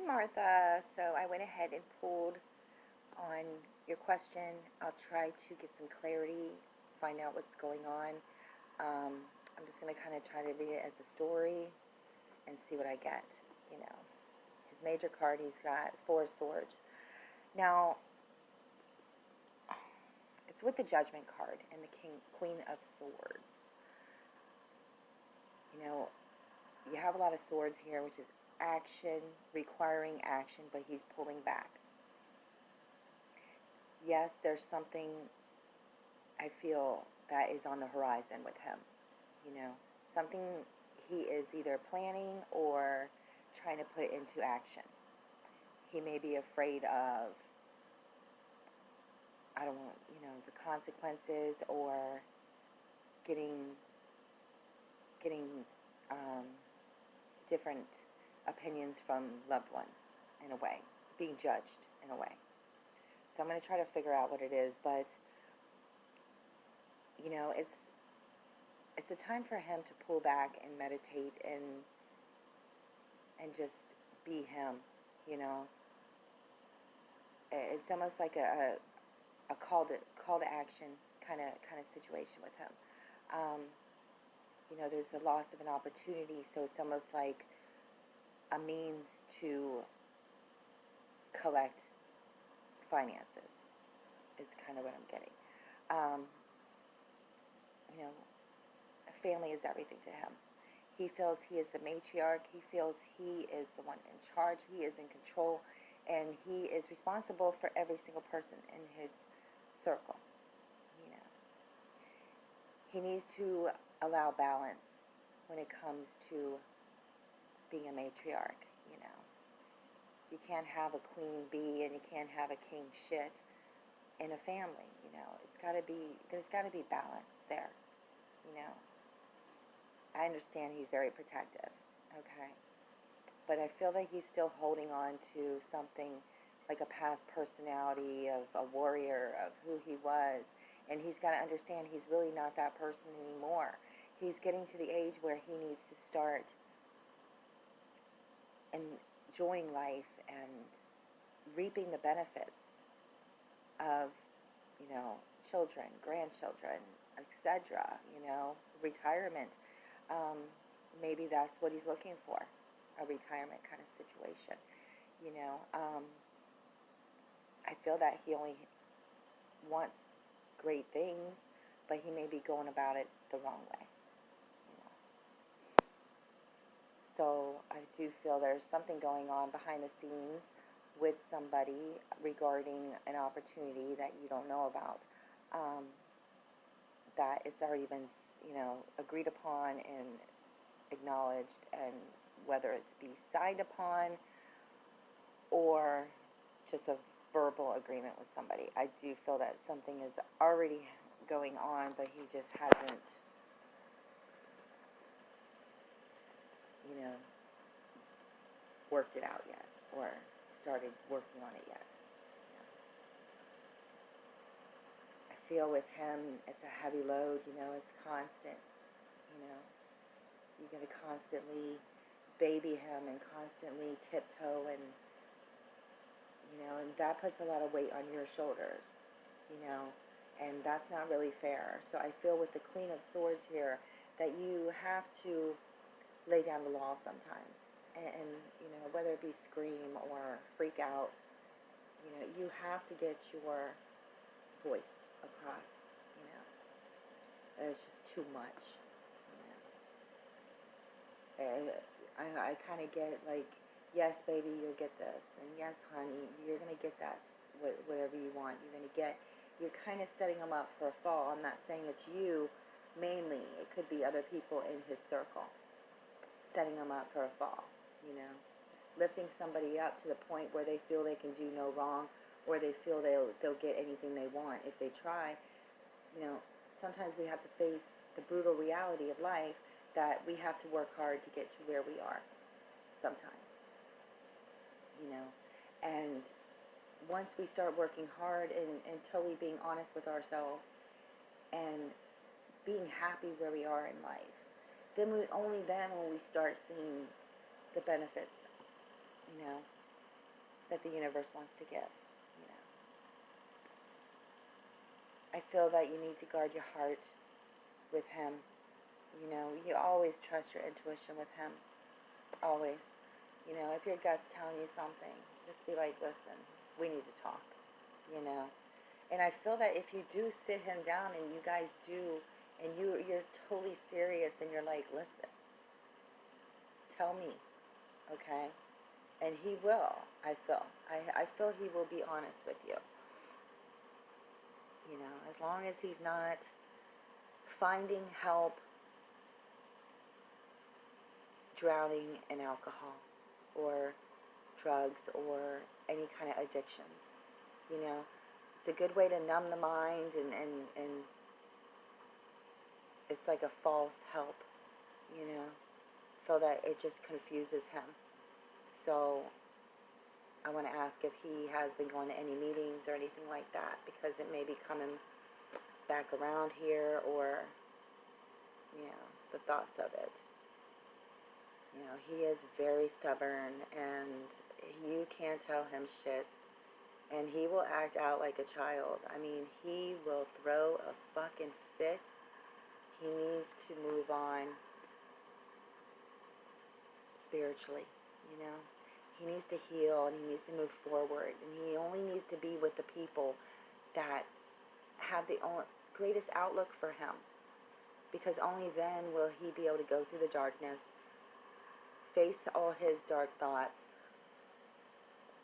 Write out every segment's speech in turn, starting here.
Martha. So I went ahead and pulled on your question. I'll try to get some clarity, find out what's going on. I'm just going to kind of try to read it as a story and see what I get. You know, his major card, he's got Four of Swords. Now, it's with the Judgment card and the Queen of Swords. You know, you have a lot of swords here, which is action, requiring action, but he's pulling back. Yes, there's something I feel that is on the horizon with him. You know, something he is either planning or trying to put into action. He may be afraid of, I don't want, the consequences or getting different opinions from loved ones in a way, being judged in a way. So I'm going to try to figure out what it is, but it's a time for him to pull back and meditate and just be him. It's almost like a call to action kind of situation with him. There's a loss of an opportunity, so it's almost like a means to collect finances is kind of what I'm getting. Family is everything to him. He feels he is the matriarch. He feels he is the one in charge. He is in control, and he is responsible for every single person in his circle. He needs to allow balance when it comes to being a matriarch. You can't have a queen bee and you can't have a king shit in a family. There's got to be balance there. I understand he's very protective, okay? But I feel like he's still holding on to something like a past personality of a warrior, of who he was. And he's got to understand he's really not that person anymore. He's getting to the age where he needs to start enjoying life and reaping the benefits of, children, grandchildren, etc., retirement. Maybe that's what he's looking for, a retirement kind of situation. I feel that he only wants great things, but he may be going about it the wrong way. So I do feel there's something going on behind the scenes with somebody regarding an opportunity that you don't know about. That it's already been, agreed upon and acknowledged, and whether it's be signed upon or just a verbal agreement with somebody. I do feel that something is already going on, but he just hasn't, worked it out yet or started working on it yet. I feel with him, it's a heavy load, it's constant, you got to constantly baby him and constantly tiptoe and that puts a lot of weight on your shoulders, and that's not really fair. So I feel with the Queen of Swords here that you have to lay down the law sometimes, and whether it be scream or freak out, you have to get your voice across. It's just too much. And I kind of get like, yes, baby, you'll get this, and yes, honey, you're gonna get that, whatever you want, you're gonna get. You're kind of setting them up for a fall. I'm not saying it's you mainly. It could be other people in his circle setting them up for a fall, lifting somebody up to the point where they feel they can do no wrong, or they feel they'll get anything they want if they try. Sometimes we have to face the brutal reality of life that we have to work hard to get to where we are sometimes, and once we start working hard and totally being honest with ourselves and being happy where we are in life, then only then will we start seeing the benefits, that the universe wants to give. You know, I feel that you need to guard your heart with him. You know, you always trust your intuition with him. Always. You know, if your gut's telling you something, just be like, listen, we need to talk. You know. And I feel that if you do sit him down and you guys do, and you're totally serious and you're like, listen, tell me, okay? And he will, I feel. I feel he will be honest with you. You know, as long as he's not finding help drowning in alcohol or drugs or any kind of addictions. You know, it's a good way to numb the mind, and it's like a false help, you know, so that it just confuses him. So I want to ask if he has been going to any meetings or anything like that, because it may be coming back around here, or, you know, the thoughts of it. You know, he is very stubborn, and you can't tell him shit, and he will act out like a child. I mean, he will throw a fucking fit. He needs to move on spiritually, you know. He needs to heal, and he needs to move forward, and he only needs to be with the people that have the greatest outlook for him, because only then will he be able to go through the darkness, face all his dark thoughts,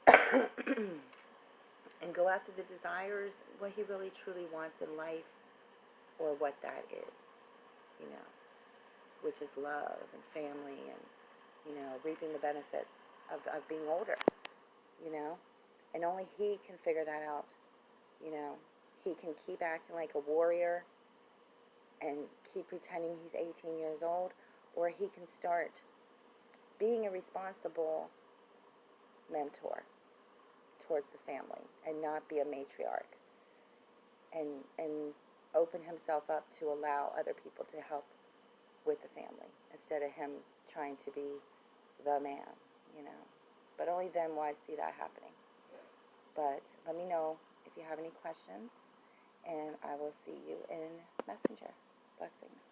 and go after the desires, what he really truly wants in life, or what that is, you know, which is love and family, and, you know, reaping the benefits of being older, you know. And only he can figure that out, you know. He can keep acting like a warrior and keep pretending he's 18 years old, or he can start being a responsible mentor towards the family and not be a matriarch, and open himself up to allow other people to help with the family instead of him trying to be the man, you know. But only then will I see that happening. But let me know if you have any questions, and I will see you in Messenger. Blessings.